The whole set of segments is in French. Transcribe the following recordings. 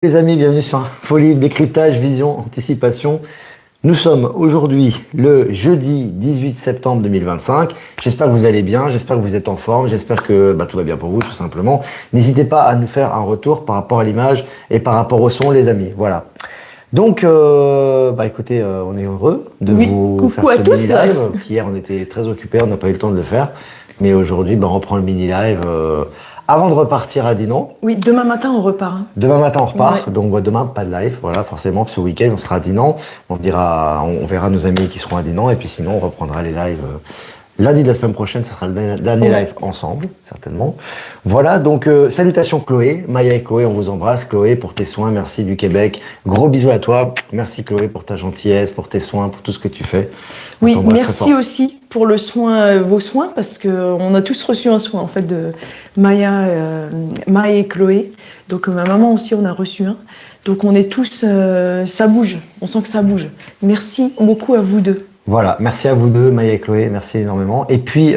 Les amis, bienvenue sur Infolive, décryptage, vision, anticipation. Nous sommes aujourd'hui le jeudi 18 septembre 2025. J'espère que vous allez bien, j'espère que vous êtes en forme, j'espère que tout va bien pour vous tout simplement. N'hésitez pas à nous faire un retour par rapport à l'image et par rapport au son les amis. Voilà. Donc, écoutez, on est heureux de vous faire ce mini-live. Hier, on était très occupés, on n'a pas eu le temps de le faire. Mais aujourd'hui, on reprend le mini-live avant de repartir à Dinan. Oui, demain matin, on repart. Hein. Demain matin, on repart. Ouais. Donc, demain, pas de live. Voilà, forcément, ce week-end, on sera à Dinan. On verra nos amis qui seront à Dinan. Et puis sinon, on reprendra les lives. Lundi de la semaine prochaine, ce sera le dernier live ensemble, certainement. Voilà, donc salutations Chloé, Maya et Chloé, on vous embrasse. Chloé, pour tes soins, merci du Québec. Gros bisous à toi. Merci Chloé pour ta gentillesse, pour tes soins, pour tout ce que tu fais. Oui, merci aussi pour le soin, vos soins, parce qu'on a tous reçu un soin en fait de Maya et Chloé. Donc ma maman aussi, on a reçu un. Donc on est tous, ça bouge, on sent que ça bouge. Merci beaucoup à vous deux. Voilà, merci à vous deux, Maya et Chloé, merci énormément. Et puis,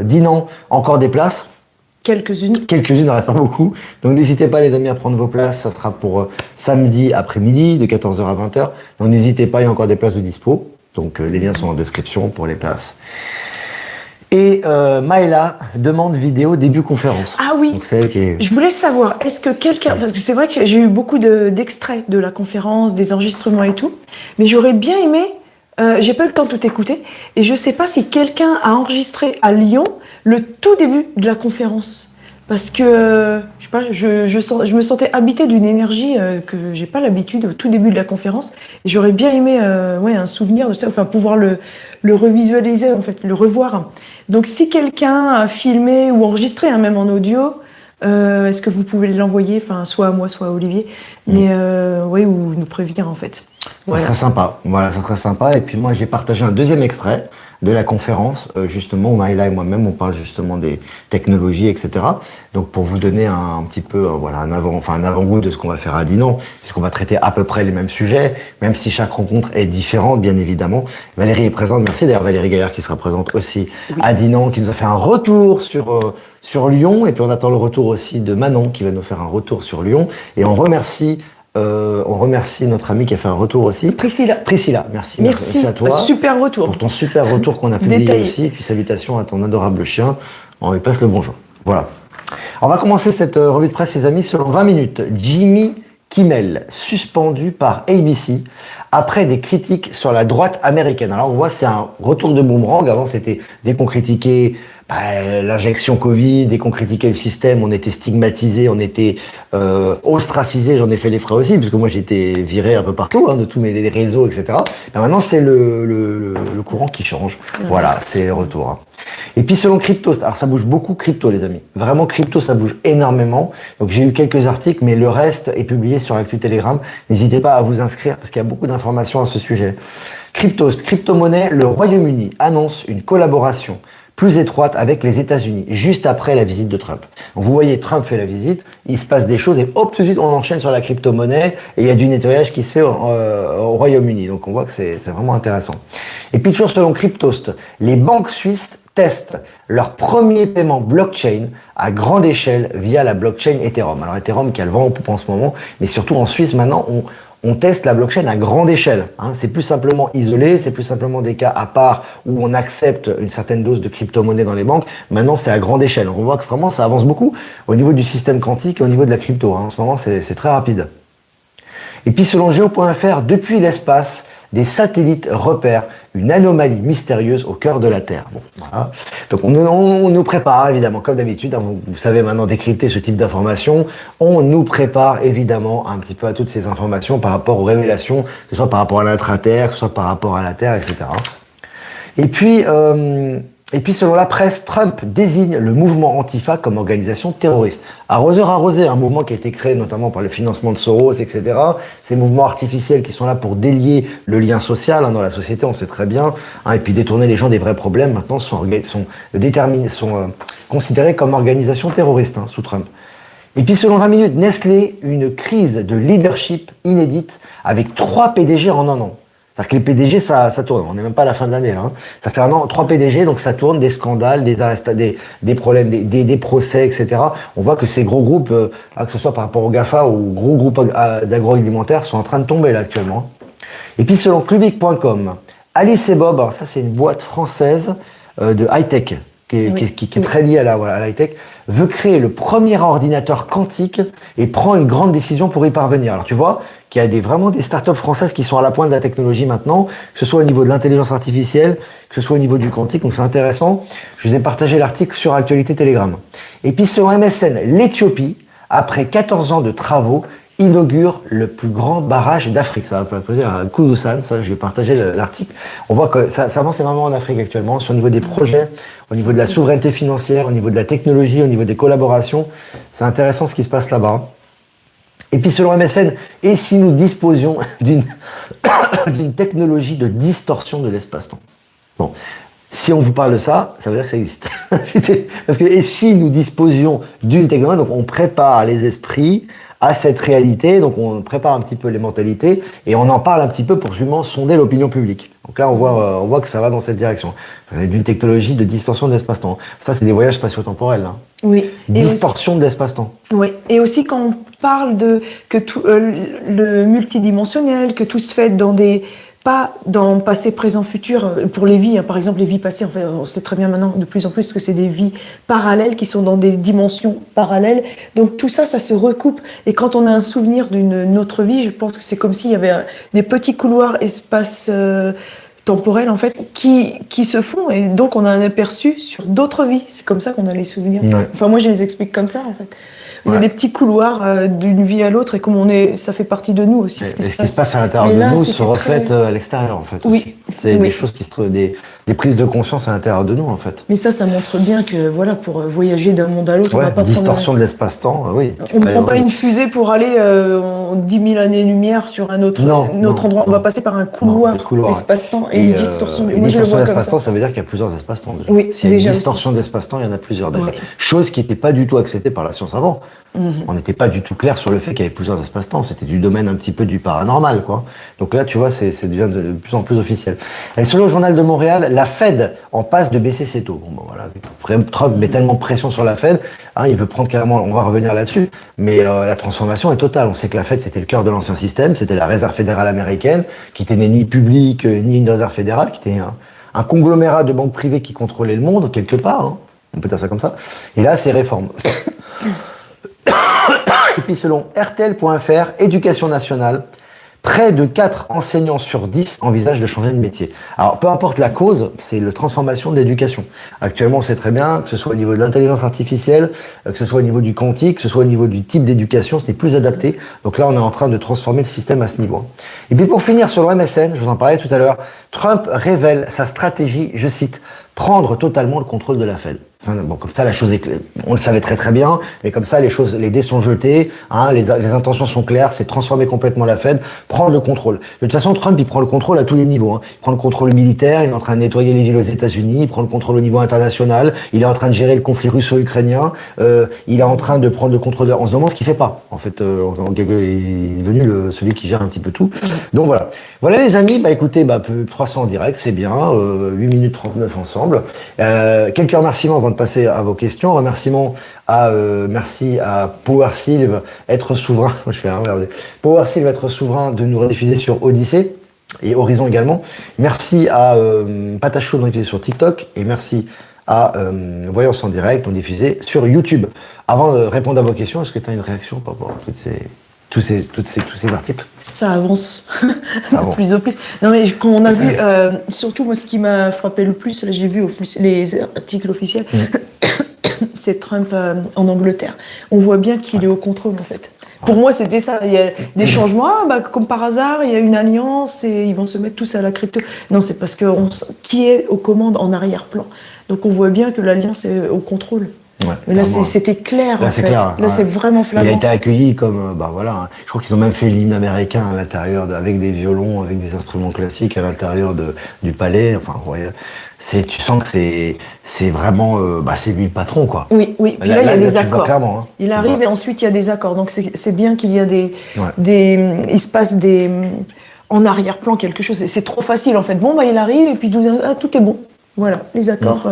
Dinan, encore des places. Quelques-unes. Quelques-unes, il ne reste pas beaucoup. Donc n'hésitez pas les amis à prendre vos places, ça sera pour samedi après-midi de 14h à 20h. Donc n'hésitez pas, il y a encore des places de dispo. Donc les liens sont en description pour les places. Et Maëla demande vidéo début conférence. Ah oui, donc, c'est elle qui est... Je voulais savoir, est-ce que quelqu'un... Parce que c'est vrai que j'ai eu beaucoup d'extraits de la conférence, des enregistrements et tout, mais j'aurais bien aimé... j'ai pas eu le temps de tout écouter et je sais pas si quelqu'un a enregistré à Lyon le tout début de la conférence parce que je sais pas, je me sentais habitée d'une énergie que j'ai pas l'habitude au tout début de la conférence et j'aurais bien aimé un souvenir de ça, enfin pouvoir le revisualiser en fait, le revoir. Donc si quelqu'un a filmé ou enregistré même en audio, est-ce que vous pouvez l'envoyer, enfin soit à moi soit à Olivier, mais ou nous prévenir en fait. Ça serait sympa. Voilà, ça serait sympa. Et puis moi, j'ai partagé un deuxième extrait de la conférence, justement, où Maïla et moi-même, on parle justement des technologies, etc. Donc, pour vous donner un petit peu, un avant-goût de ce qu'on va faire à Dinan, puisqu'on va traiter à peu près les mêmes sujets, même si chaque rencontre est différente, bien évidemment. Valérie est présente. Merci d'ailleurs, Valérie Gaillard, qui sera présente aussi à Dinan, qui nous a fait un retour sur Lyon. Et puis, on attend le retour aussi de Manon, qui va nous faire un retour sur Lyon. Et on remercie notre amie qui a fait un retour aussi. Priscilla, merci. Merci à toi. Super retour. Pour ton super retour qu'on a publié aussi. Et puis salutations à ton adorable chien. On lui passe le bonjour. Voilà. On va commencer cette revue de presse, les amis, selon 20 minutes. Jimmy Kimmel, suspendu par ABC après des critiques sur la droite américaine. Alors on voit, c'est un retour de boomerang. Avant, c'était dès qu'on critiquait l'injection Covid, dès qu'on critiquait le système, on était stigmatisé, on était ostracisé. J'en ai fait les frais aussi, parce que moi j'ai été viré un peu partout, de tous mes réseaux, etc. Et maintenant c'est le courant qui change. Voilà, c'est le retour. Et puis selon Crypto, alors ça bouge beaucoup crypto les amis. Vraiment crypto, ça bouge énormément. Donc j'ai eu quelques articles, mais le reste est publié sur Actu Telegram. N'hésitez pas à vous inscrire parce qu'il y a beaucoup d'informations à ce sujet. Cryptost, crypto-monnaie, le Royaume-Uni annonce une collaboration plus étroite avec les États-Unis, juste après la visite de Trump. Donc vous voyez, Trump fait la visite, il se passe des choses, et hop, tout de suite, on enchaîne sur la crypto-monnaie, et il y a du nettoyage qui se fait au Royaume-Uni. Donc on voit que c'est vraiment intéressant. Et puis toujours selon Cryptost, les banques suisses testent leur premier paiement blockchain à grande échelle via la blockchain Ethereum. Alors Ethereum qui a le vent en poupe en ce moment, mais surtout en Suisse maintenant, on teste la blockchain à grande échelle. C'est plus simplement isolé, c'est plus simplement des cas à part où on accepte une certaine dose de crypto-monnaie dans les banques. Maintenant, c'est à grande échelle. On voit que vraiment, ça avance beaucoup au niveau du système quantique et au niveau de la crypto. En ce moment, c'est très rapide. Et puis, selon Geo.fr, depuis l'espace, des satellites repèrent une anomalie mystérieuse au cœur de la Terre. Bon, voilà. Donc on nous prépare évidemment, comme d'habitude, vous savez maintenant décrypter ce type d'informations, on nous prépare évidemment un petit peu à toutes ces informations par rapport aux révélations, que ce soit par rapport à l'intra-Terre, que ce soit par rapport à la Terre, etc. Et puis, selon la presse, Trump désigne le mouvement Antifa comme organisation terroriste. Arrosé, un mouvement qui a été créé notamment par le financement de Soros, etc. Ces mouvements artificiels qui sont là pour délier le lien social dans la société, on sait très bien, et puis détourner les gens des vrais problèmes, maintenant sont considérés comme organisation terroriste sous Trump. Et puis selon 20 minutes, Nestlé, une crise de leadership inédite avec 3 PDG en un an. C'est-à-dire que les PDG, ça tourne. On n'est même pas à la fin de l'année, là. Hein. Ça fait un an, 3 PDG, donc ça tourne, des scandales, des problèmes, des procès, etc. On voit que ces gros groupes, que ce soit par rapport au GAFA ou aux gros groupes d'agroalimentaire, sont en train de tomber, là, actuellement. Et puis, selon Clubic.com, Alice et Bob, alors ça, c'est une boîte française de high-tech, qui est très liée à la high-tech, veut créer le premier ordinateur quantique et prend une grande décision pour y parvenir. Alors, tu vois qu'il y a vraiment des startups françaises qui sont à la pointe de la technologie maintenant, que ce soit au niveau de l'intelligence artificielle, que ce soit au niveau du quantique, donc c'est intéressant. Je vous ai partagé l'article sur Actualité Telegram. Et puis selon MSN, l'Éthiopie, après 14 ans de travaux, inaugure le plus grand barrage d'Afrique. Ça va poser un coup de ça, je vais partager l'article. On voit que ça avance énormément en Afrique actuellement, sur le niveau des projets, au niveau de la souveraineté financière, au niveau de la technologie, au niveau des collaborations. C'est intéressant ce qui se passe là-bas. Et puis selon MSN, et si nous disposions d'une technologie de distorsion de l'espace-temps? Bon, si on vous parle de ça, ça veut dire que ça existe. Parce que, et si nous disposions d'une technologie, donc on prépare les esprits à cette réalité, donc on prépare un petit peu les mentalités, et on en parle un petit peu pour justement sonder l'opinion publique. Donc là, on voit que ça va dans cette direction. D'une technologie de distorsion de l'espace-temps. Ça, c'est des voyages spatio-temporels. Hein. Oui. Distorsion de l'espace-temps. Oui. Et aussi quand on parle de que tout le multidimensionnel, que tout se fait dans des pas dans passé, présent, futur pour les vies. Hein. Par exemple, les vies passées, en fait, on sait très bien maintenant de plus en plus que c'est des vies parallèles qui sont dans des dimensions parallèles. Donc tout ça, ça se recoupe. Et quand on a un souvenir d'une autre vie, je pense que c'est comme s'il y avait des petits couloirs espace temporels en fait qui se font et donc on a un aperçu sur d'autres vies. C'est comme ça qu'on a les souvenirs. Ouais. Enfin moi je les explique comme ça en fait. Il y a des petits couloirs d'une vie à l'autre et comme on est, ça fait partie de nous aussi. Ce qui se passe à l'intérieur de nous se reflète à l'extérieur en fait. Oui. C'est des choses qui se des prises de conscience à l'intérieur de nous en fait. Mais ça montre bien que voilà, pour voyager d'un monde à l'autre, on va pas distorsion de l'espace-temps, oui. On ne prend pas une fusée pour aller en 10 000 années-lumière sur un autre endroit. On va passer par un couloir espace-temps et une distorsion. Une distorsion d'espace-temps, ça veut dire qu'il y a plusieurs espaces-temps. Oui, s'il y a une distorsion d'espace-temps, il y en a plusieurs déjà. Chose qui n'était pas du tout acceptée par la science avant. On n'était pas du tout clair sur le fait qu'il y avait plusieurs espaces-temps. C'était du domaine un petit peu du paranormal, quoi. Donc là, tu vois, c'est devient de plus en plus officiel. Et selon le journal de Montréal, la Fed en passe de baisser ses taux. Bon, ben voilà, Trump met tellement de pression sur la Fed, hein, il veut prendre carrément, on va revenir là-dessus, mais la transformation est totale. On sait que la Fed, c'était le cœur de l'ancien système, c'était la réserve fédérale américaine, qui n'était ni publique, ni une réserve fédérale, qui était un conglomérat de banques privées qui contrôlait le monde, quelque part, hein, on peut dire ça comme ça. Et là, c'est réforme. Et puis selon RTL.fr, Éducation nationale, près de 4 enseignants sur 10 envisagent de changer de métier. Alors, peu importe la cause, c'est la transformation de l'éducation. Actuellement, on sait très bien que ce soit au niveau de l'intelligence artificielle, que ce soit au niveau du quantique, que ce soit au niveau du type d'éducation, ce n'est plus adapté. Donc là, on est en train de transformer le système à ce niveau. Et puis pour finir, sur le MSN, je vous en parlais tout à l'heure, Trump révèle sa stratégie, je cite, prendre totalement le contrôle de la Fed. Enfin, bon, comme ça, la chose est claire. On le savait très très bien, mais comme ça, les dés sont jetés, hein, les intentions sont claires, c'est transformer complètement la Fed, prendre le contrôle. De toute façon, Trump, il prend le contrôle à tous les niveaux. Hein. Il prend le contrôle militaire, il est en train de nettoyer les villes aux États-Unis, il prend le contrôle au niveau international, il est en train de gérer le conflit russo-ukrainien, il est en train de prendre le contrôle. On se demande ce qu'il fait pas. En fait, il est devenu celui qui gère un petit peu tout. Donc voilà. Voilà les amis, bah écoutez, 300 en direct, c'est bien, 8 minutes 39 ensemble. Quelques remerciements avant de passer à vos questions. Remerciements merci à Power Sylve, être souverain. Je fais Power Sylve, être souverain, de nous rediffuser sur Odyssée et Horizon également. Merci à Patacho de nous diffuser sur TikTok et merci à Voyance en direct, nous diffuser sur YouTube. Avant de répondre à vos questions, est-ce que tu as une réaction par rapport à tous ces articles? Ça avance de plus en plus. Non mais quand on a vu, surtout moi ce qui m'a frappé le plus, là j'ai vu les articles officiels, c'est Trump en Angleterre. On voit bien qu'il est au contrôle en fait. Pour moi c'était ça, il y a des changements, comme par hasard, il y a une alliance et ils vont se mettre tous à la crypto. Non, c'est parce que qui est aux commandes en arrière-plan. Donc on voit bien que l'alliance est au contrôle. Ouais, mais là, c'était clair, là, en fait. Clair, là, c'est vraiment flagrant. Il a été accueilli comme, voilà. Je crois qu'ils ont même fait l'hymne américain à l'intérieur, avec des violons, avec des instruments classiques à l'intérieur du palais. Enfin, ouais, tu sens que c'est vraiment, c'est lui le patron, quoi. Oui, oui. Puis là, il y a des accords. Clairement, hein. Il arrive et ensuite il y a des accords. Donc c'est bien qu'il y a il se passe en arrière-plan quelque chose. C'est trop facile en fait. Bon, bah, il arrive et puis tout est bon. Voilà, les accords,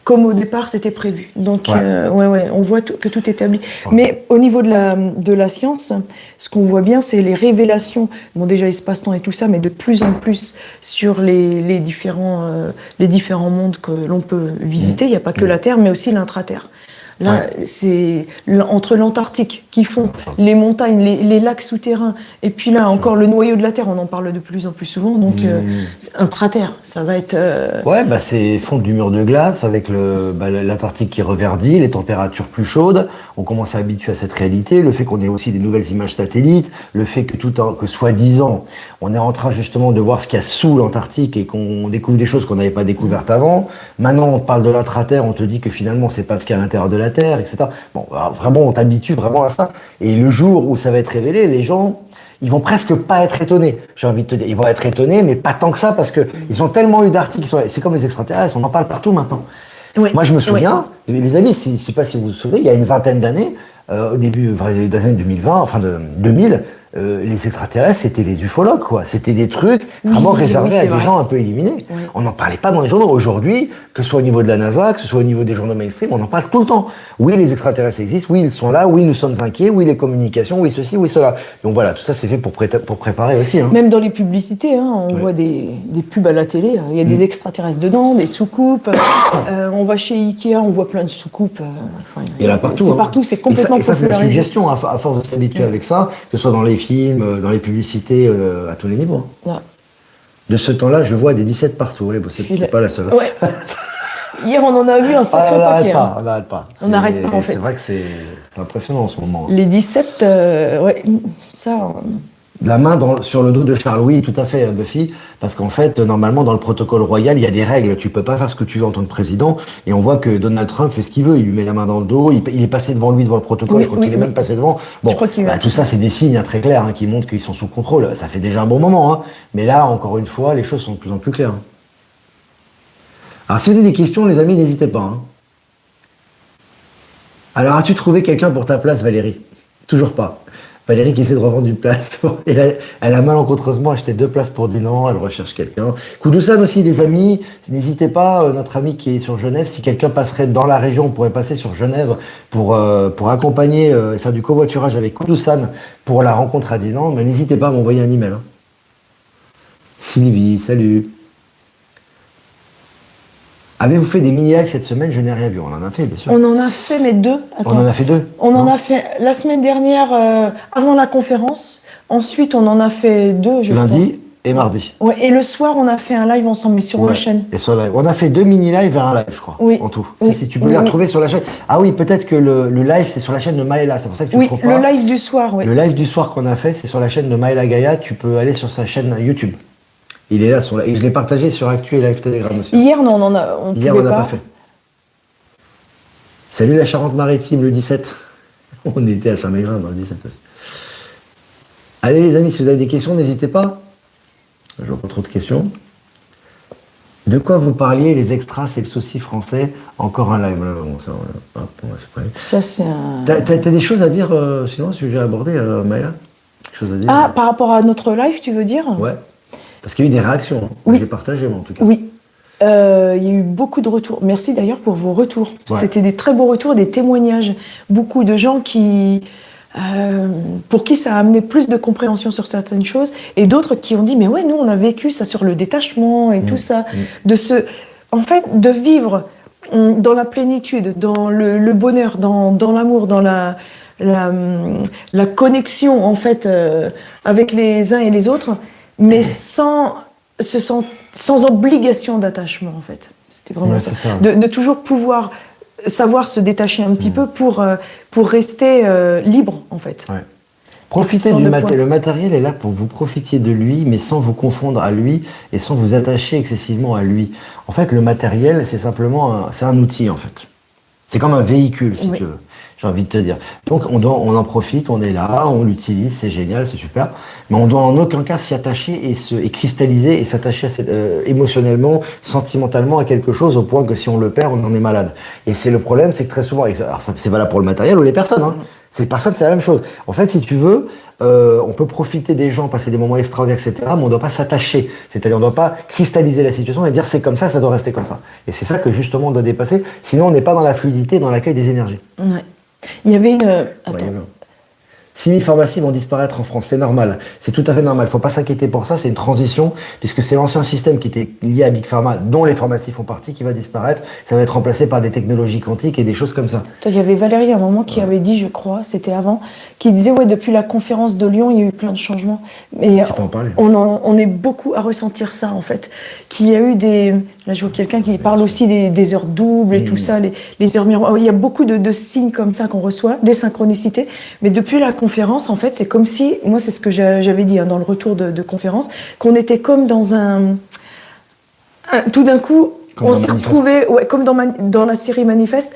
comme au départ c'était prévu. Donc, on voit que tout est établi. Ouais. Mais au niveau de la science, ce qu'on voit bien, c'est les révélations. Bon, déjà espace-temps et tout ça, mais de plus en plus sur les différents mondes que l'on peut visiter. Il n'y a pas que la Terre, mais aussi l'intra-terre. Là, c'est entre l'Antarctique qui font les montagnes, les lacs souterrains, et puis là encore le noyau de la Terre, on en parle de plus en plus souvent, donc intra-terre, ça va être... Ouais, bah c'est fonte du mur de glace avec l'Antarctique qui reverdit, les températures plus chaudes, on commence à habituer à cette réalité, le fait qu'on ait aussi des nouvelles images satellites, le fait que soi-disant, on est en train justement de voir ce qu'il y a sous l'Antarctique et qu'on découvre des choses qu'on n'avait pas découvertes avant. Maintenant, on parle de l'intra-terre, on te dit que finalement, c'est pas ce qu'il y a à l'intérieur de la Terre, etc. Bon, alors, vraiment, on t'habitue vraiment à ça. Et le jour où ça va être révélé, les gens, ils vont presque pas être étonnés. J'ai envie de te dire, ils vont être étonnés, mais pas tant que ça, parce que ils ont tellement eu d'articles. C'est comme les extraterrestres, on en parle partout maintenant. Oui. Moi, je me souviens, les amis, je sais pas si vous vous souvenez, il y a une vingtaine d'années, au début des années 2020, enfin de 2000. Les extraterrestres, c'était les ufologues, quoi. C'était des trucs vraiment réservés à des gens un peu illuminés. Oui. On n'en parlait pas dans les journaux. Aujourd'hui, que ce soit au niveau de la NASA, que ce soit au niveau des journaux mainstream, on en parle tout le temps. Oui, les extraterrestres existent, oui, ils sont là, oui, nous sommes inquiets, oui, les communications, oui, ceci, oui, cela. Donc voilà, tout ça, c'est fait pour préparer aussi. Hein. Même dans les publicités, on voit des pubs à la télé, il y a des extraterrestres dedans, des soucoupes. On va chez Ikea, on voit plein de soucoupes. Il y en a partout. C'est partout, c'est complètement popularisé. Et ça, c'est la suggestion, à force de s'habituer avec ça, que ce soit dans les films, dans les publicités, à tous les niveaux. Ouais. De ce temps-là, je vois des 17 partout. Ouais, bon, c'est peut-être pas la seule. Ouais. Hier, on en a vu un sacré paquet. On n'arrête pas. On n'arrête pas, en fait. C'est vrai que c'est impressionnant en ce moment. Les 17, ça... La main sur le dos de Charles, oui, tout à fait, Buffy, parce qu'en fait, normalement, dans le protocole royal, il y a des règles. Tu peux pas faire ce que tu veux en tant que président. Et on voit que Donald Trump fait ce qu'il veut. Il lui met la main dans le dos. Il est passé devant lui, devant le protocole. Je crois qu'il est même passé devant. Bon, tout ça, c'est des signes très clairs qui montrent qu'ils sont sous contrôle. Ça fait déjà un bon moment. Hein. Mais là, encore une fois, les choses sont de plus en plus claires. Alors, si vous avez des questions, les amis, n'hésitez pas. Hein. Alors, as-tu trouvé quelqu'un pour ta place, Valérie? Toujours pas. Valérie qui essaie de revendre une place. Elle a malencontreusement acheté 2 places pour Dinan, elle recherche quelqu'un. Koudoussane aussi, les amis, n'hésitez pas, notre ami qui est sur Genève, si quelqu'un passerait dans la région, on pourrait passer sur Genève pour accompagner et faire du covoiturage avec Koudoussane pour la rencontre à Dinan, mais n'hésitez pas à m'envoyer un email. Hein. Sylvie, salut. Avez-vous fait des mini-lives cette semaine? Je n'ai rien vu. On en a fait, bien sûr. On en a fait, mais 2. Attends. On en a fait 2? On en a fait la semaine dernière, avant la conférence. Ensuite, on en a fait 2, je Lundi crois. Et mardi. Ouais, et le soir, on a fait un live ensemble, mais sur la chaîne. Et sur live. On a fait 2 mini-lives et un live, je crois, en tout. Oui. Si tu peux les retrouver sur la chaîne. Ah oui, peut-être que le live, c'est sur la chaîne de Maëla. C'est pour ça que tu le trouves pas. Le live du soir, oui. Le live du soir qu'on a fait, c'est sur la chaîne de Maëla Gaïa. Tu peux aller sur sa chaîne YouTube. Il est là, et je l'ai partagé sur Actu et Live Telegram aussi. Hier, non, on n'a pas fait. Salut la Charente-Maritime, le 17. On était à Saint-Mégrin dans le 17 aussi. Allez les amis, si vous avez des questions, n'hésitez pas. Je vois pas trop de questions. De quoi vous parliez, les extras, c'est le souci français? Encore un live. Ça, c'est un... T'as des choses à dire, sinon, si j'ai abordé, Maëla? Quelque chose à dire? Ah, par rapport à notre live, tu veux dire? Ouais. Parce qu'il y a eu des réactions. Oui. J'ai partagé, moi, en tout cas. Oui. Il y a eu beaucoup de retours. Merci d'ailleurs pour vos retours. Ouais. C'était des très beaux retours, des témoignages. Beaucoup de gens pour qui ça a amené plus de compréhension sur certaines choses, et d'autres qui ont dit mais ouais, nous on a vécu ça sur le détachement et tout ça. En fait, de vivre dans la plénitude, dans le bonheur, dans l'amour, dans la connexion en fait avec les uns et les autres, mais sans obligation d'attachement, en fait. C'était vraiment ça. De toujours pouvoir savoir se détacher un petit peu pour rester libre, en fait. Ouais. Profitez du matériel. Le matériel est là pour que vous profitiez de lui, mais sans vous confondre à lui et sans vous attacher excessivement à lui. En fait, le matériel, c'est simplement un outil, en fait. C'est comme un véhicule, si tu veux. J'ai envie de te dire. Donc, on en profite, on est là, on l'utilise, c'est génial, c'est super. Mais on doit en aucun cas s'y attacher et cristalliser et s'attacher émotionnellement, sentimentalement à quelque chose au point que si on le perd, on en est malade. Et c'est le problème, c'est que très souvent, alors c'est valable pour le matériel ou les personnes, hein. Ces personnes, c'est la même chose. En fait, si tu veux, on peut profiter des gens, passer des moments extraordinaires, etc., mais on ne doit pas s'attacher. C'est-à-dire, on ne doit pas cristalliser la situation et dire c'est comme ça doit rester comme ça. Et c'est ça que justement on doit dépasser. Sinon, on n'est pas dans la fluidité, dans l'accueil des énergies. Ouais. Il y avait une... Attends. Ouais, 6 000 pharmacies vont disparaître en France, c'est normal, c'est tout à fait normal, il ne faut pas s'inquiéter pour ça, c'est une transition, puisque c'est l'ancien système qui était lié à Big Pharma, dont les pharmacies font partie, qui va disparaître, ça va être remplacé par des technologies quantiques et des choses comme ça. Il y avait Valérie à un moment qui avait dit, je crois, c'était avant, qui disait, ouais, depuis la conférence de Lyon, il y a eu plein de changements. Mais tu peux en parler. On est beaucoup à ressentir ça, en fait. Qu'il y a eu des... Là, je vois quelqu'un qui parle aussi des heures doubles et tout ça, les heures miroirs. Il y a beaucoup de signes comme ça qu'on reçoit, des synchronicités. Mais depuis la conférence, en fait, c'est comme si, moi, c'est ce que j'avais dit dans le retour de conférence, qu'on était comme dans tout d'un coup, on s'est retrouvés, ouais, comme dans la série Manifeste,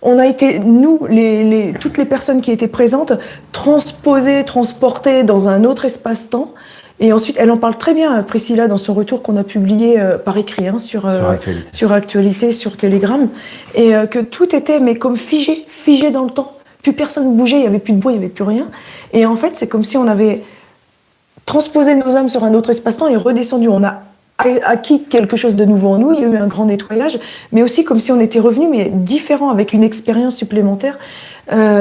on a été, nous, toutes les personnes qui étaient présentes, transposées, transportées dans un autre espace-temps. Et ensuite, elle en parle très bien, Priscilla, dans son retour qu'on a publié par écrit sur Actualité, sur Telegram. Et que tout était, mais comme figé dans le temps. Plus personne ne bougeait, il n'y avait plus de bruit, il n'y avait plus rien. Et en fait, c'est comme si on avait transposé nos âmes sur un autre espace-temps et redescendu. On a acquis quelque chose de nouveau en nous, il y a eu un grand nettoyage, mais aussi comme si on était revenu, mais différent, avec une expérience supplémentaire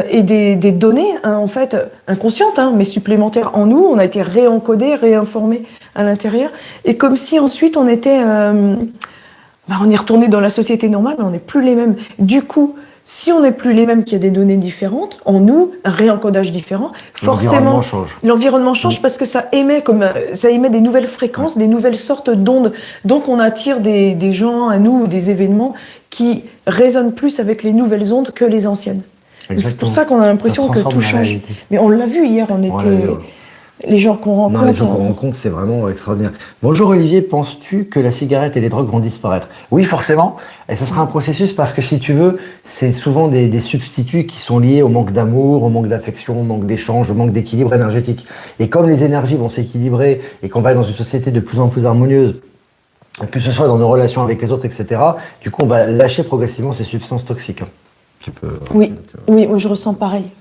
et des données, hein, en fait, inconscientes, hein, mais supplémentaires en nous. On a été réencodés, réinformés à l'intérieur, et comme si ensuite on était... on est retourné dans la société normale, mais on n'est plus les mêmes. Du coup, si on n'est plus les mêmes, qu'il y a des données différentes, en nous, un réencodage différent, forcément, l'environnement change parce que ça émet des nouvelles fréquences, des nouvelles sortes d'ondes. Donc on attire des gens à nous, des événements qui résonnent plus avec les nouvelles ondes que les anciennes. C'est pour ça qu'on a l'impression que tout change. Mais on l'a vu hier, on était... Les gens qu'on rencontre... Non, les gens qu'on rencontre, c'est vraiment extraordinaire. Bonjour Olivier, penses-tu que la cigarette et les drogues vont disparaître? Oui, forcément. Et ça sera un processus parce que, si tu veux, c'est souvent des substituts qui sont liés au manque d'amour, au manque d'affection, au manque d'échange, au manque d'équilibre énergétique. Et comme les énergies vont s'équilibrer et qu'on va être dans une société de plus en plus harmonieuse, que ce soit dans nos relations avec les autres, etc., du coup, on va lâcher progressivement ces substances toxiques. Tu peux... Oui, oui, je ressens pareil.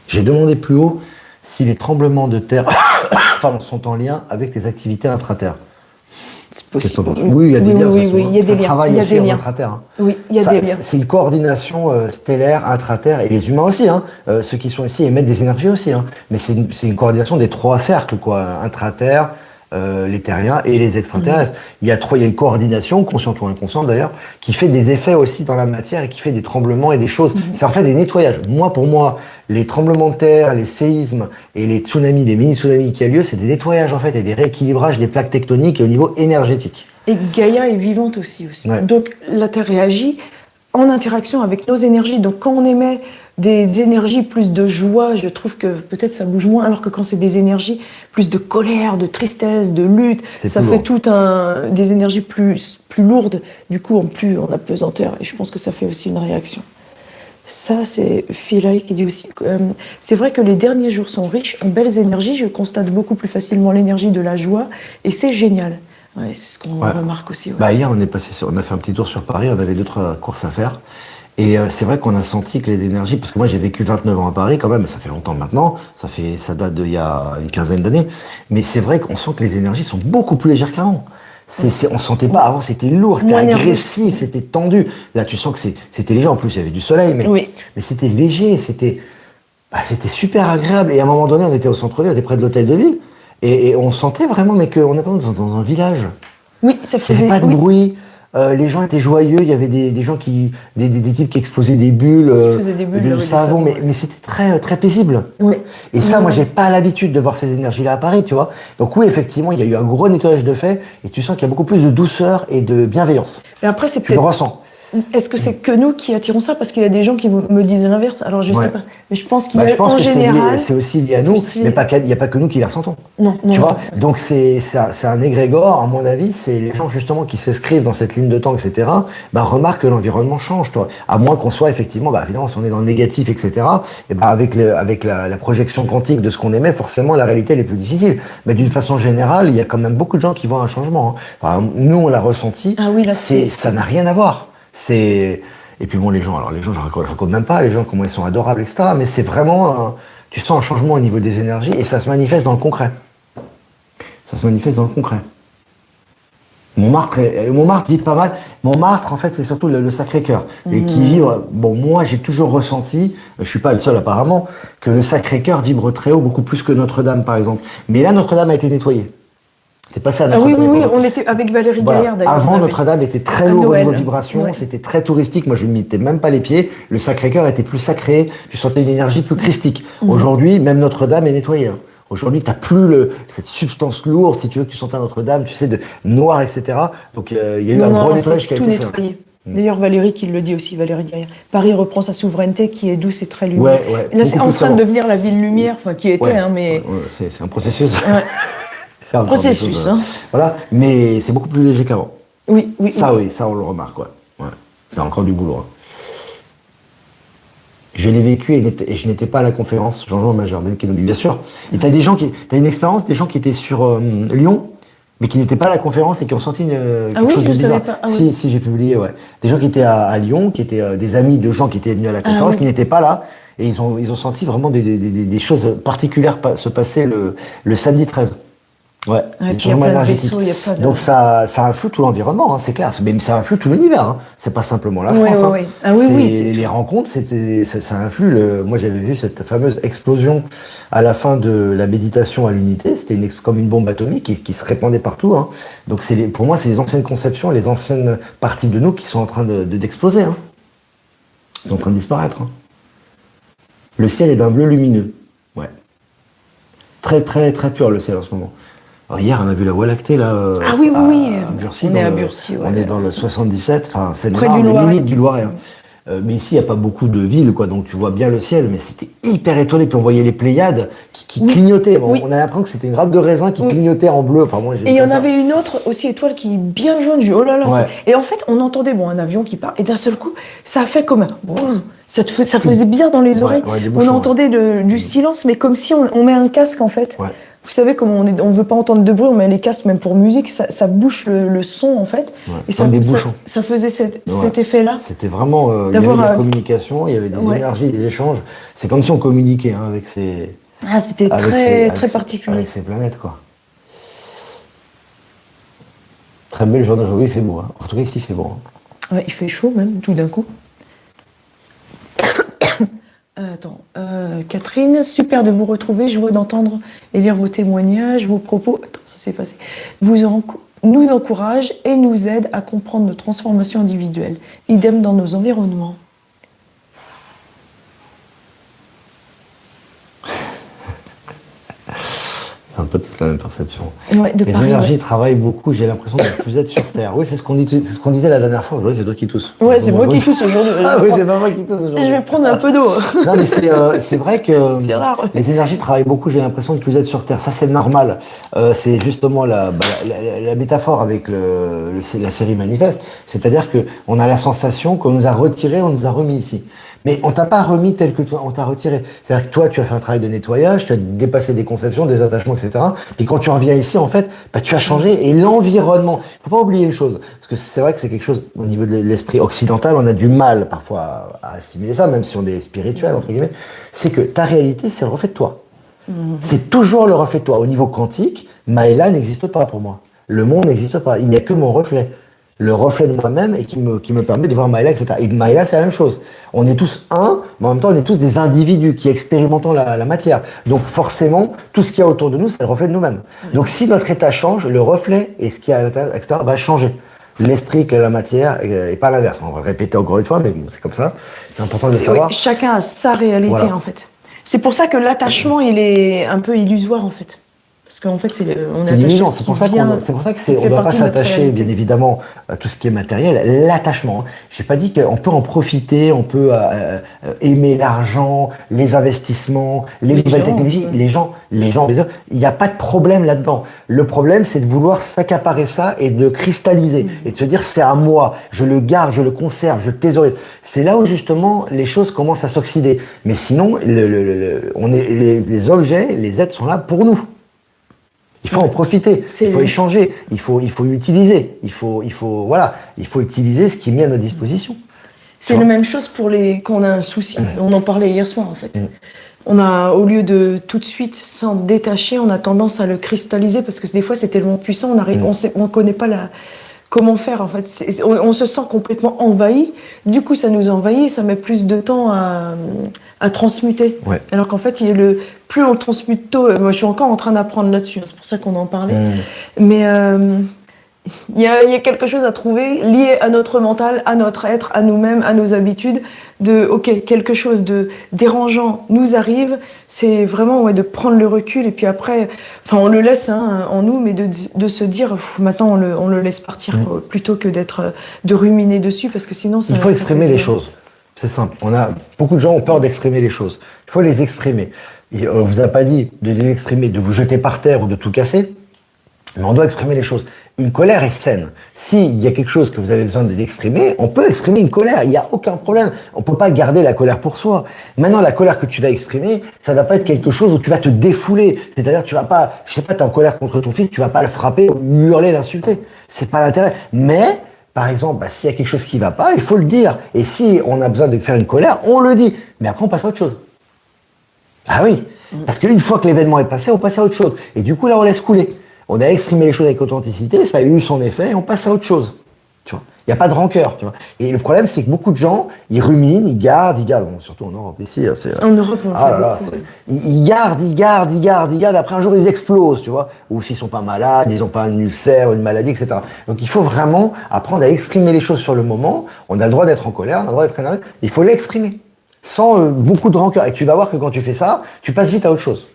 J'ai demandé plus haut si les tremblements de terre sont en lien avec les activités intra-terre. C'est possible. Oui, il y a des liens. Oui, il y a des liens. Travaille aussi en intra-terre. Hein. Oui, il y a des liens. C'est une coordination stellaire, intra-terre, et les humains aussi. Hein. Ceux qui sont ici émettent des énergies aussi. Hein. Mais c'est une coordination des 3 cercles, quoi. Intra-terre, les terriens et les extraterrestres. Il y a une coordination, consciente ou inconsciente d'ailleurs, qui fait des effets aussi dans la matière et qui fait des tremblements et des choses. C'est en fait des nettoyages. Pour moi, les tremblements de terre, les séismes et les tsunamis, les mini-tsunamis qui ont lieu, c'est des nettoyages en fait et des rééquilibrages des plaques tectoniques et au niveau énergétique. Et Gaïa est vivante aussi. Ouais. Donc la Terre réagit en interaction avec nos énergies. Donc quand on émet des énergies plus de joie, je trouve que peut-être ça bouge moins, alors que quand c'est des énergies plus de colère, de tristesse, de lutte, ça fait des énergies plus lourdes, du coup en apesanteur, et je pense que ça fait aussi une réaction. Ça, c'est Philae qui dit aussi, c'est vrai que les derniers jours sont riches en belles énergies, je constate beaucoup plus facilement l'énergie de la joie, et c'est génial. Ouais, c'est ce qu'on remarque aussi. Ouais. Hier, on a fait un petit tour sur Paris, on avait 2-3 courses à faire. Et c'est vrai qu'on a senti que les énergies, parce que moi j'ai vécu 29 ans à Paris quand même, ça fait longtemps maintenant, ça date d'il y a une quinzaine d'années, mais c'est vrai qu'on sent que les énergies sont beaucoup plus légères qu'avant. On sentait pas, avant c'était lourd, c'était agressif, c'était tendu. Là tu sens que c'était léger, en plus il y avait du soleil, mais c'était léger, c'était super agréable. Et à un moment donné on était au centre-ville, on était près de l'hôtel de ville, et on sentait vraiment qu'on est dans un village. Oui, ça faisait... Il n'y avait pas de bruit. Les gens étaient joyeux, il y avait des gens des types qui explosaient des bulles, de savon, mais c'était très, très paisible. Oui. Et ça, moi, j'ai pas l'habitude de voir ces énergies-là à Paris, tu vois. Donc oui, effectivement, il y a eu un gros nettoyage de fait, et tu sens qu'il y a beaucoup plus de douceur et de bienveillance. Mais après, c'est tu le ressens. Est-ce que c'est que nous qui attirons ça? Parce qu'il y a des gens qui me disent l'inverse. Alors je sais pas. Mais je pense qu'il y a en général... c'est aussi lié à nous, mais il n'y a pas que nous qui les ressentons. Non, tu vois. Donc c'est un égrégore, à mon avis, c'est les gens justement qui s'inscrivent dans cette ligne de temps, etc. Remarquent que l'environnement change, toi. À moins qu'on soit effectivement, évidemment, si on est dans le négatif, etc. Et avec la projection quantique de ce qu'on aimait, forcément la réalité elle est plus difficile. Mais d'une façon générale, il y a quand même beaucoup de gens qui voient un changement. Hein. Nous, on l'a ressenti. Ah oui, là, ça n'a rien à voir. Et puis bon, les gens, je raconte même pas, les gens, comment ils sont adorables, etc. Mais c'est vraiment, tu sens un changement au niveau des énergies et ça se manifeste dans le concret. Ça se manifeste dans le concret. Montmartre vit pas mal. Montmartre, en fait, c'est surtout le Sacré-Cœur. Et qui vibre. Bon, moi, j'ai toujours ressenti, je suis pas le seul apparemment, que le Sacré-Cœur vibre très haut, beaucoup plus que Notre-Dame, par exemple. Mais là, Notre-Dame a été nettoyée. C'est passé à Notre-Dame. Oui, on était avec Valérie Gaillard d'ailleurs. Avant, Notre-Dame était très lourd au niveau vibration, c'était très touristique. Moi, je ne mettais même pas les pieds. Le Sacré-Cœur était plus sacré. Tu sentais une énergie plus christique. Aujourd'hui, même Notre-Dame est nettoyée. Aujourd'hui, tu n'as plus cette substance lourde, si tu veux, que tu sentais à Notre-Dame, tu sais, de noir, etc. Donc, il y a eu un gros nettoyage qui a été fait. D'ailleurs, Valérie qui le dit aussi, Valérie Gaillard. Paris reprend sa souveraineté qui est douce et très lumineuse. Ouais, là, c'est en train de devenir la ville lumière, qui était, mais... c'est un processus. C'est un processus. Voilà, mais c'est beaucoup plus léger qu'avant. Oui, ça, on le remarque, ouais. C'est encore du boulot. Je l'ai vécu et je n'étais pas à la conférence Jean-Jean Major, bien sûr. Et t'as une expérience, des gens qui étaient sur Lyon, mais qui n'étaient pas à la conférence et qui ont senti quelque chose de bizarre. Si, j'ai publié, des gens qui étaient à Lyon, qui étaient des amis de gens qui étaient venus à la conférence, qui n'étaient pas là, et ils ont senti vraiment des choses particulières se passer le samedi 13. Ouais, des changements énergétiques. Donc ça influe tout l'environnement, c'est clair. Mais ça influe tout l'univers. C'est pas simplement la France. Les rencontres, ça influe. Moi, j'avais vu cette fameuse explosion à la fin de la méditation à l'unité. C'était comme une bombe atomique qui se répandait partout. Donc pour moi, c'est les anciennes conceptions, les anciennes parties de nous qui sont en train d'exploser. Ils sont en train de disparaître. Le ciel est d'un bleu lumineux. Ouais. Très, très, très pur le ciel en ce moment. Alors hier, on a vu la Voie lactée, là, à Burcy. On est à Burcy, on est dans le 77, c'est la limite du Loiret. Mais ici, il n'y a pas beaucoup de villes, donc tu vois bien le ciel, mais c'était hyper étonné. Puis on voyait les Pléiades qui clignotaient. On a l'impression que c'était une grappe de raisin qui clignotait en bleu. Enfin, moi, et il y en avait une autre aussi étoile qui est bien jaune. Oh là là. Et en fait, on entendait un avion qui part, et d'un seul coup, ça a fait comme un... Ça faisait bizarre dans les oreilles. On entendait du silence, mais comme si on met un casque, en fait. Vous savez, comme on ne veut pas entendre de bruit, on met les casques même pour musique, ça bouche le son en fait. Et ça faisait cet effet-là. C'était vraiment, il y avait de la communication, il y avait des énergies, des échanges. C'est comme si on communiquait avec ces... c'était très particulier. Avec ces planètes, quoi. Très belle journée aujourd'hui, il fait beau. En tout cas, ici, il fait beau. Il fait chaud même, tout d'un coup. Catherine, super de vous retrouver, joie d'entendre et lire vos témoignages, vos propos. Ça s'est passé. Nous encourage et nous aide à comprendre nos transformations individuelles. Idem dans nos environnements. C'est un peu tous la même perception. Les énergies travaillent beaucoup, j'ai l'impression de ne plus être sur Terre. Oui, c'est ce qu'on disait la dernière fois. Aujourd'hui, c'est toi qui tousse. C'est moi qui tousse aujourd'hui. C'est pas moi qui tousse aujourd'hui. Je vais prendre un peu d'eau. Non, mais c'est vrai que les énergies travaillent beaucoup, j'ai l'impression de ne plus être sur Terre. Ça, c'est normal. C'est justement la métaphore avec la série Manifeste. C'est-à-dire qu'on a la sensation qu'on nous a retiré, on nous a remis ici. Mais on t'a pas remis tel que toi, on t'a retiré. C'est-à-dire que toi, tu as fait un travail de nettoyage, tu as dépassé des conceptions, des attachements, etc. Puis quand tu reviens ici, en fait, tu as changé. Et l'environnement, faut pas oublier une chose, parce que c'est vrai que c'est quelque chose, au niveau de l'esprit occidental, on a du mal parfois à assimiler ça, même si on est spirituel, entre guillemets, c'est que ta réalité, c'est le reflet de toi. C'est toujours le reflet de toi. Au niveau quantique, Maëla n'existe pas pour moi. Le monde n'existe pas. Il n'y a que mon reflet. Le reflet de moi-même et qui me permet de voir Maëla, etc. Et Maëla, c'est la même chose. On est tous un, mais en même temps, on est tous des individus qui expérimentons la matière. Donc forcément, tout ce qu'il y a autour de nous, c'est le reflet de nous-mêmes. Donc si notre état change, le reflet et ce qu'il y a à l'intérieur, etc., va changer. L'esprit que la matière, et pas l'inverse. On va le répéter encore une fois, mais c'est comme ça. C'est important de le savoir. Chacun a sa réalité, en fait. C'est pour ça que l'attachement, il est un peu illusoire, en fait. Parce qu'en fait, on est attaché. C'est pour ça qu'on ne doit pas s'attacher, bien évidemment, à tout ce qui est matériel. L'attachement. Je n'ai pas dit qu'on peut en profiter, on peut aimer l'argent, les investissements, les nouvelles technologies. Les gens, il n'y a pas de problème là-dedans. Le problème, c'est de vouloir s'accaparer ça et de cristalliser et de se dire c'est à moi, je le garde, je le conserve, je le thésaurise. C'est là où justement les choses commencent à s'oxyder. Mais sinon, les objets, les êtres sont là pour nous. Il faut en profiter, il faut échanger, il faut utiliser, il faut utiliser ce qui est mis à notre disposition. C'est la même chose pour quand on a un souci. On en parlait hier soir, en fait. On a, au lieu de tout de suite s'en détacher, on a tendance à le cristalliser parce que des fois c'est tellement puissant, on connaît pas comment faire. En fait, on se sent complètement envahi. Du coup, ça nous envahit, ça met plus de temps à transmuter. Ouais. Alors qu'en fait, plus on transmute tôt. Moi, je suis encore en train d'apprendre là-dessus. C'est pour ça qu'on en parlait. Mais il y a quelque chose à trouver lié à notre mental, à notre être, à nous-mêmes, à nos habitudes. Quelque chose de dérangeant nous arrive, c'est vraiment de prendre le recul et puis après, on le laisse en nous, mais de se dire maintenant on le laisse partir plutôt que de ruminer dessus parce que sinon il faut exprimer les choses. C'est simple. Beaucoup de gens ont peur d'exprimer les choses. Il faut les exprimer. On vous a pas dit de les exprimer, de vous jeter par terre ou de tout casser, mais on doit exprimer les choses. Une colère est saine. S'il y a quelque chose que vous avez besoin d'exprimer, on peut exprimer une colère, il n'y a aucun problème. On ne peut pas garder la colère pour soi. Maintenant, la colère que tu vas exprimer, ça ne va pas être quelque chose où tu vas te défouler. C'est-à-dire, tu vas pas, tu es en colère contre ton fils, tu vas pas le frapper, lui hurler, l'insulter. C'est pas l'intérêt. Mais, par exemple, s'il y a quelque chose qui ne va pas, il faut le dire. Et si on a besoin de faire une colère, on le dit. Mais après, on passe à autre chose. Ah oui. Parce qu'une fois que l'événement est passé, on passe à autre chose. Et du coup, là, on laisse couler. On a exprimé les choses avec authenticité, ça a eu son effet, et on passe à autre chose. Tu vois, il n'y a pas de rancœur. Tu vois. Et le problème, c'est que beaucoup de gens, ils ruminent, ils gardent, bon, surtout en Europe ici. En Europe, ils gardent. Après un jour, ils explosent, tu vois. Ou s'ils sont pas malades, ils n'ont pas un ulcère, une maladie, etc. Donc il faut vraiment apprendre à exprimer les choses sur le moment. On a le droit d'être en colère, on a le droit d'être énervé. Il faut l'exprimer sans beaucoup de rancœur. Et tu vas voir que quand tu fais ça, tu passes vite à autre chose.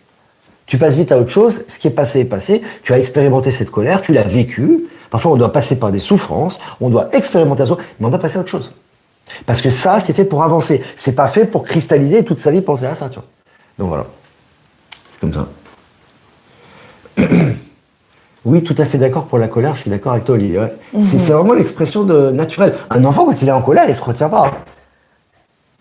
Tu passes vite à autre chose, ce qui est passé est passé, tu as expérimenté cette colère, tu l'as vécue, parfois on doit passer par des souffrances, on doit expérimenter ça, mais on doit passer à autre chose. Parce que ça, c'est fait pour avancer, c'est pas fait pour cristalliser et toute sa vie penser à ça, tu vois. Donc voilà, c'est comme ça. Oui, tout à fait d'accord pour la colère, je suis d'accord avec toi Olivier. Ouais. C'est vraiment l'expression naturelle. Un enfant, quand il est en colère, il se retient pas.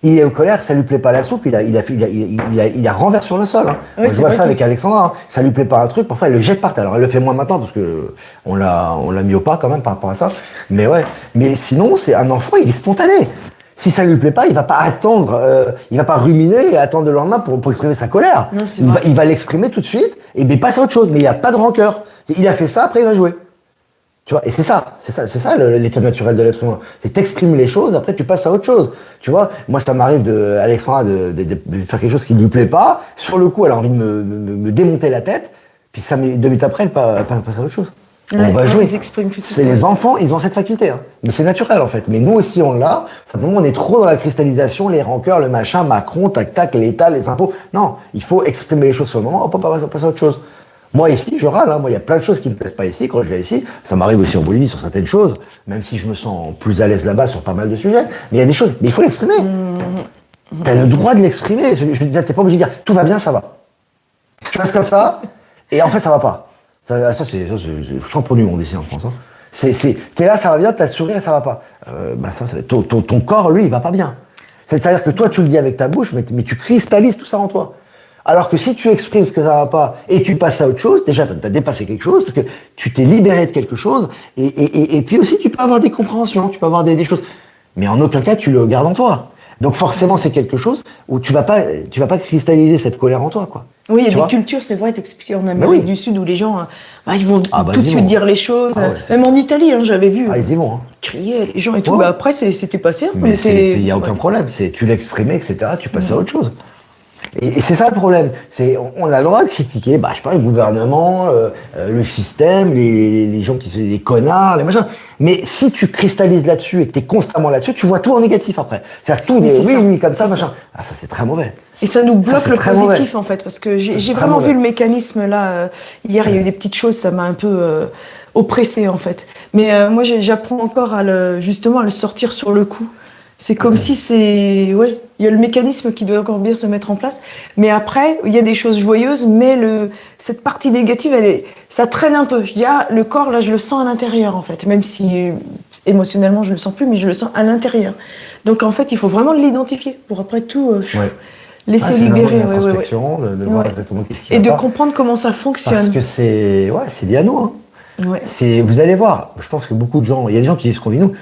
Il est en colère, ça lui plaît pas la soupe, il a renverse sur le sol. Hein. Oui, je vois ça avec Alexandra, hein. Ça lui plaît pas un truc, parfois elle le jette par terre. Alors elle le fait moins maintenant parce que on l'a mis au pas quand même par rapport à ça. Mais ouais, mais sinon c'est un enfant, il est spontané. Si ça lui plaît pas, il va pas attendre, il va pas ruminer et attendre le lendemain pour exprimer sa colère. Non, il va l'exprimer tout de suite et bien passer à autre chose. Mais il a pas de rancœur. Il a fait ça, après il va jouer. Tu vois, et c'est ça l'état naturel de l'être humain. C'est t'exprimes les choses, après tu passes à autre chose. Tu vois, moi ça m'arrive Alexandra de faire quelque chose qui ne lui plaît pas. Sur le coup, elle a envie de me démonter la tête. Puis 2 minutes après, elle passe à autre chose. Ouais, on va jouer. C'est les enfants, ils ont cette faculté. Hein. Mais c'est naturel en fait. Mais nous aussi on l'a. Simplement on est trop dans la cristallisation, les rancœurs, le machin, Macron, tac tac, l'État, les impôts. Non, il faut exprimer les choses sur le moment. Hop, on passe à autre chose. Moi ici, je râle, hein. Moi il y a plein de choses qui me plaisent pas ici, quand je vais ici, ça m'arrive aussi en Bolivie sur certaines choses, même si je me sens plus à l'aise là-bas sur pas mal de sujets, mais il y a des choses, mais il faut l'exprimer. T'as le droit de l'exprimer, t'es pas obligé de dire, tout va bien, ça va. Tu restes comme ça, et en fait ça va pas. Ça c'est champion du monde ici en France. Hein. T'es là, ça va bien, t'as le sourire, ça va pas. Ton corps, lui, il va pas bien. C'est-à-dire que toi tu le dis avec ta bouche, mais tu cristallises tout ça en toi. Alors que si tu exprimes ce que ça va pas et tu passes à autre chose, déjà tu as dépassé quelque chose parce que tu t'es libéré de quelque chose et puis aussi tu peux avoir des compréhensions, tu peux avoir des choses. Mais en aucun cas tu le gardes en toi. Donc forcément c'est quelque chose où tu vas pas cristalliser cette colère en toi, quoi. Oui, il y a des cultures, c'est vrai, t'expliquais en Amérique du Sud où les gens ils vont tout de suite dire les choses. Même en Italie, hein, j'avais vu ils y vont, hein. Crier les gens et tout. Bah, après c'était passé. Mais il y a aucun problème. Tu l'exprimais, etc. Tu passes à autre chose. Et c'est ça le problème, on a le droit de critiquer, je sais pas, le gouvernement, le système, les gens qui sont des connards, les machins. Mais si tu cristallises là-dessus et que tu es constamment là-dessus, tu vois tout en négatif après. C'est-à-dire tout oui, comme ça, machin. Ah, ça c'est très mauvais. Et ça nous bloque le positif en fait, parce que j'ai vraiment vu le mécanisme là. Hier, il y a eu des petites choses, ça m'a un peu oppressé en fait. Mais moi, j'apprends encore justement à le sortir sur le coup. C'est comme si il y a le mécanisme qui doit encore bien se mettre en place. Mais après, il y a des choses joyeuses, mais cette partie négative, ça traîne un peu. Je dis, le corps, là, je le sens à l'intérieur, en fait. Même si émotionnellement, je le sens plus, mais je le sens à l'intérieur. Donc, en fait, il faut vraiment l'identifier pour après tout Laisser c'est libérer, vraiment une ouais. introspection, de voir Ouais. exactement qu'est-ce qui Et va de pas. comprendre comment ça Parce fonctionne. que c'est lié à nous. Hein. Ouais. Vous allez voir, je pense que beaucoup de gens, il y a des gens qui vivent ce qu'on vit nous.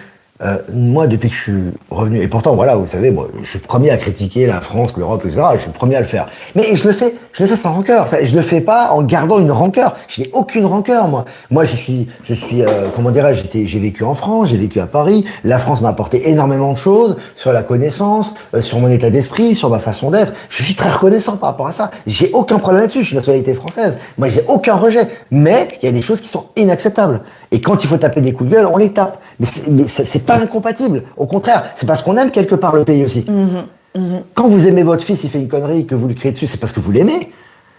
Moi, depuis que je suis revenu, et pourtant, voilà, vous savez, moi, je suis le premier à critiquer la France, l'Europe, etc. Je suis le premier à le faire. Mais je le fais sans rancœur. Je le fais pas en gardant une rancœur. Je n'ai aucune rancœur, moi. Moi, comment dirais-je, j'ai vécu en France, j'ai vécu à Paris. La France m'a apporté énormément de choses sur la connaissance, sur mon état d'esprit, sur ma façon d'être. Je suis très reconnaissant par rapport à ça. J'ai aucun problème là-dessus. Je suis de nationalité française. Moi, j'ai aucun rejet. Mais il y a des choses qui sont inacceptables. Et quand il faut taper des coups de gueule, on les tape. Mais c'est pas incompatible. Au contraire, c'est parce qu'on aime quelque part le pays aussi. Quand vous aimez votre fils, il fait une connerie, que vous lui criez dessus, c'est parce que vous l'aimez.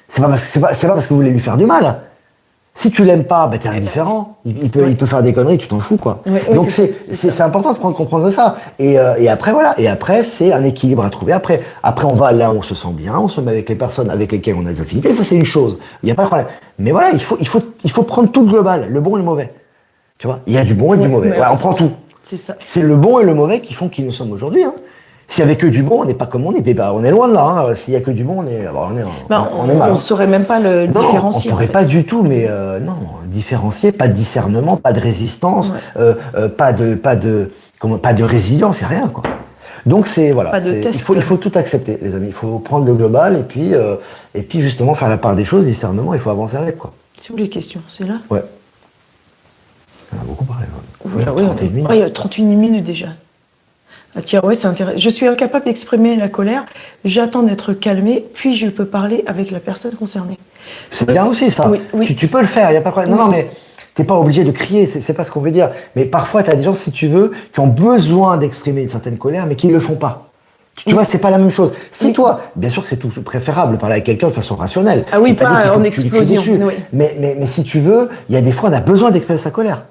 C'est pas parce que vous voulez lui faire du mal. Si tu l'aimes pas, bah t'es indifférent. Il peut faire des conneries, tu t'en fous, quoi. Donc c'est important de comprendre ça. Et après, voilà. Et après, c'est un équilibre à trouver. Après, on va là où on se sent bien, on se met avec les personnes avec lesquelles on a des affinités. Ça, c'est une chose. Il n'y a pas de problème. Mais voilà, il faut prendre tout le global, le bon et le mauvais. Tu vois, il y a du bon et du mauvais. Ouais, on prend tout. C'est ça. C'est le bon et le mauvais qui font qui nous sommes aujourd'hui. Hein. S'il n'y avait que du bon, on n'est pas comme on est. On est loin de là. Hein. S'il n'y a que du bon, on est mal. On ne saurait même pas le différencier. On ne pourrait pas du tout, mais non, différencier, pas de discernement, pas de résistance, pas de résilience, il n'y a rien, quoi. Donc voilà, il faut tout accepter, les amis. Il faut prendre le global et puis justement faire la part des choses, discernement, il faut avancer avec, quoi. C'est où les questions? C'est là? Ouais. On a beaucoup parlé. Il y a 31 minutes déjà. Ah, tiens, ouais, c'est intéressant. Je suis incapable d'exprimer la colère. J'attends d'être calmé, puis je peux parler avec la personne concernée. C'est bien aussi, ça. Oui. Tu peux le faire, il n'y a pas de problème. Non, mais t'es pas obligé de crier, c'est pas ce qu'on veut dire. Mais parfois, tu as des gens, si tu veux, qui ont besoin d'exprimer une certaine colère, mais qui ne le font pas. Tu vois, c'est pas la même chose. Si toi, bien sûr que c'est tout préférable de parler avec quelqu'un de façon rationnelle. Ah oui, pas en explosion. Mais si tu veux, il y a des fois, on a besoin d'exprimer sa colère.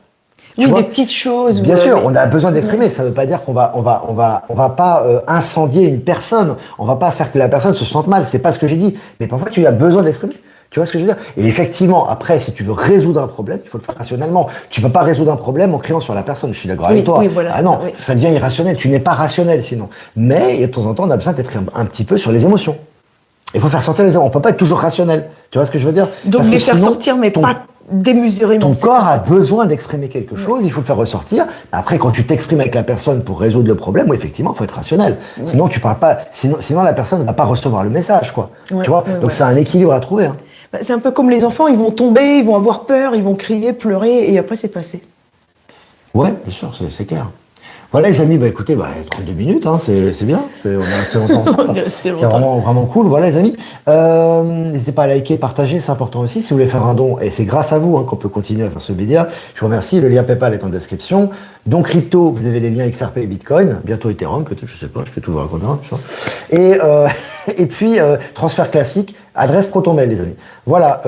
Oui, des petites choses. Bien sûr, on a besoin d'exprimer. Ça ne veut pas dire qu'on va pas incendier une personne. On va pas faire que la personne se sente mal. C'est pas ce que j'ai dit. Mais parfois, tu as besoin d'exprimer. Tu vois ce que je veux dire? Et effectivement, après, si tu veux résoudre un problème, il faut le faire rationnellement. Tu peux pas résoudre un problème en criant sur la personne. Je suis d'accord avec toi. Voilà, ah non, ça devient irrationnel. Tu n'es pas rationnel sinon. Mais de temps en temps, on a besoin d'être un petit peu sur les émotions. Il faut faire sortir les émotions. On peut pas être toujours rationnel. Tu vois ce que je veux dire? Donc les faire sortir, mais pas démesurément. Ton corps a besoin d'exprimer quelque chose, il faut le faire ressortir. Après, quand tu t'exprimes avec la personne pour résoudre le problème, effectivement, il faut être rationnel. Sinon, tu parles pas. Sinon, la personne ne va pas recevoir le message, quoi. Tu vois. Donc, c'est un équilibre à trouver. Hein. C'est un peu comme les enfants, ils vont tomber, ils vont avoir peur, ils vont crier, pleurer, et après, c'est passé. Ouais, bien sûr, c'est clair. Voilà les amis, écoutez, 32 minutes, hein, c'est bien, on est resté longtemps ensemble. C'est vraiment cool, voilà les amis. N'hésitez pas à liker, partager, c'est important aussi. Si vous voulez faire un don, et c'est grâce à vous qu'on peut continuer à faire ce média, je vous remercie. Le lien PayPal est en description. Donc crypto, vous avez les liens XRP et Bitcoin, bientôt Ethereum, peut-être, je sais pas, je peux tout vous raconter. Et puis, transfert classique, adresse ProtonMail les amis. Voilà,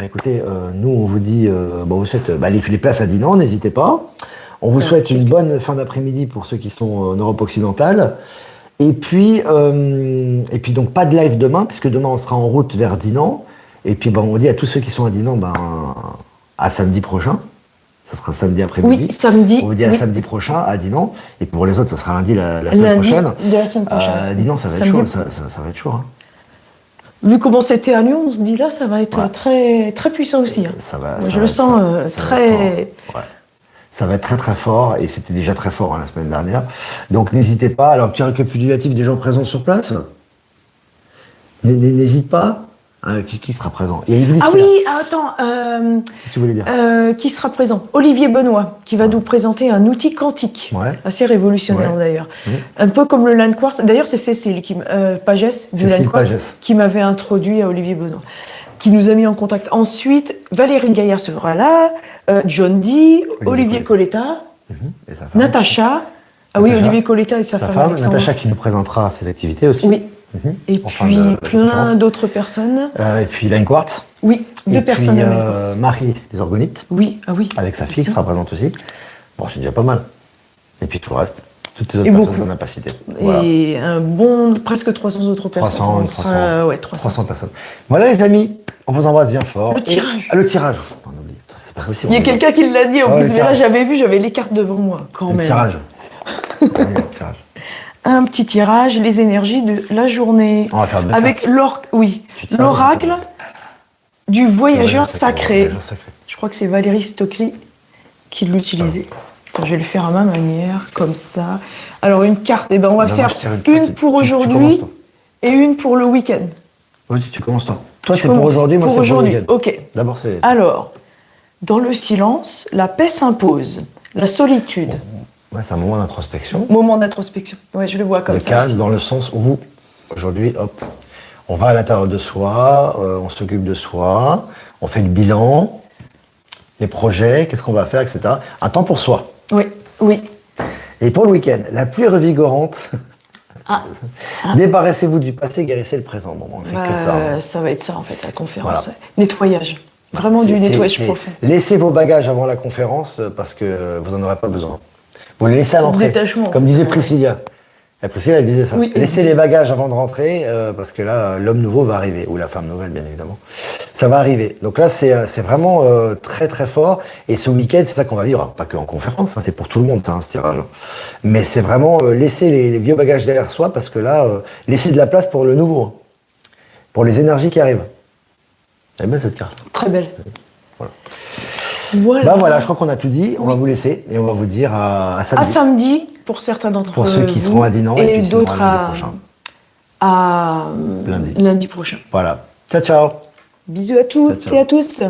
écoutez, nous on vous dit, vous souhaite les places à Dinan, n'hésitez pas. On vous souhaite une bonne fin d'après-midi pour ceux qui sont en Europe occidentale. Et puis donc pas de live demain, puisque demain on sera en route vers Dinan. Et puis on dit à tous ceux qui sont à Dinan, à samedi prochain. Ça sera samedi après-midi. Oui, samedi. On vous dit à samedi prochain à Dinan. Et pour les autres, ça sera lundi la semaine prochaine. De la semaine prochaine. Dinan, ça va être chaud. Ça va être chaud. Hein. Vu comment c'était à Lyon, on se dit là, ça va être très, très puissant aussi. Hein. Je le sens très... Ça va être très très fort, et c'était déjà très fort la semaine dernière. Donc n'hésitez pas. Alors, petit récapitulatif des gens présents sur place. N'hésite pas. Qui sera présent? Il y a Yves attends. Qu'est-ce que tu voulais dire? Qui sera présent? Olivier Benoît, qui va nous présenter un outil quantique, assez révolutionnaire d'ailleurs. Un peu comme le Land Quartz. D'ailleurs, c'est Cécile Pagès du Land Quartz qui m'avait introduit à Olivier Benoît, qui nous a mis en contact. Ensuite, Valérie Gaillard sera là, John Dee, Olivier Coletta, Natacha. Olivier Coletta et sa femme. Natacha qui nous présentera ses activités aussi. Oui. Et puis plein d'autres personnes. Et puis Land Quartz. Oui, deux personnes. Marie des Orgonites. Oui, avec sa fille qui sera présente aussi. Bon, c'est déjà pas mal. Et puis tout le reste. Toutes les autres personnes qu'on n'a pas citées. Voilà. Et presque 300 autres personnes. 300 personnes. Voilà les amis, on vous embrasse bien fort. Le tirage. Le tirage. On oublie. C'est pas possible. Il y a quelqu'un qui l'a dit en plus, mais là j'avais les cartes devant moi quand même. Le tirage. Le tirage. un petit tirage, les énergies de la journée. On va faire deux Avec cartes. l'oracle du voyageur sacré. Voyageur sacré. Je crois que c'est Valérie Stockley qui l'utilisait. Attends, je vais le faire à ma manière, comme ça. Alors, une carte, eh ben, on va Non, faire moi, je tire une pour tu aujourd'hui commences, toi. et une pour le week-end. Oui, tu commences toi. Toi, Je c'est pour commence. aujourd'hui, moi, c'est pour le aujourd'hui. week-end. Ok. D'abord, c'est Alors, dans le silence, la paix s'impose. La solitude. ouais, c'est un moment d'introspection. Moment d'introspection. Ouais, je le vois comme Le ça. calme, aussi. dans le sens où, aujourd'hui, hop, on va à l'intérieur de soi, on s'occupe de soi, on fait le bilan, les projets, qu'est-ce qu'on va faire, etc. Un temps pour soi. Oui, oui. Et pour le week-end, la pluie revigorante. Ah. Débarrassez-vous du passé, guérissez le présent. Bon, on fait que ça. Hein. Ça va être ça, en fait, la conférence. Voilà. Ouais. Nettoyage. Vraiment du nettoyage profond. Laissez vos bagages avant la conférence parce que vous n'en aurez pas besoin. Vous les laissez à C'est le l'entrée. détachement. Comme disait Priscilla. Et Priscilla, elle disait ça. Oui, elle Laissez disait les ça. bagages avant de rentrer parce que là, l'homme nouveau va arriver. Ou la femme nouvelle, bien évidemment. Ça va arriver. Donc là, c'est vraiment très, très fort. Et ce week-end, c'est ça qu'on va vivre. Pas que en conférence, hein, c'est pour tout le monde, ça, hein, ce tirage. Mais c'est vraiment laisser les vieux bagages derrière soi parce que là, laisser de la place pour le nouveau. Hein, pour les énergies qui arrivent. Elle est belle cette carte. Très belle. Voilà. Voilà. Bah voilà, je crois qu'on a tout dit. On va vous laisser et on va vous dire à samedi. À samedi, pour certains d'entre vous. Pour ceux qui seront à Dinan et et puis sinon d'autres lundi prochain. à Lundi. lundi prochain. Voilà. Ciao, ciao. Bisous à toutes Ciao, ciao. et à tous.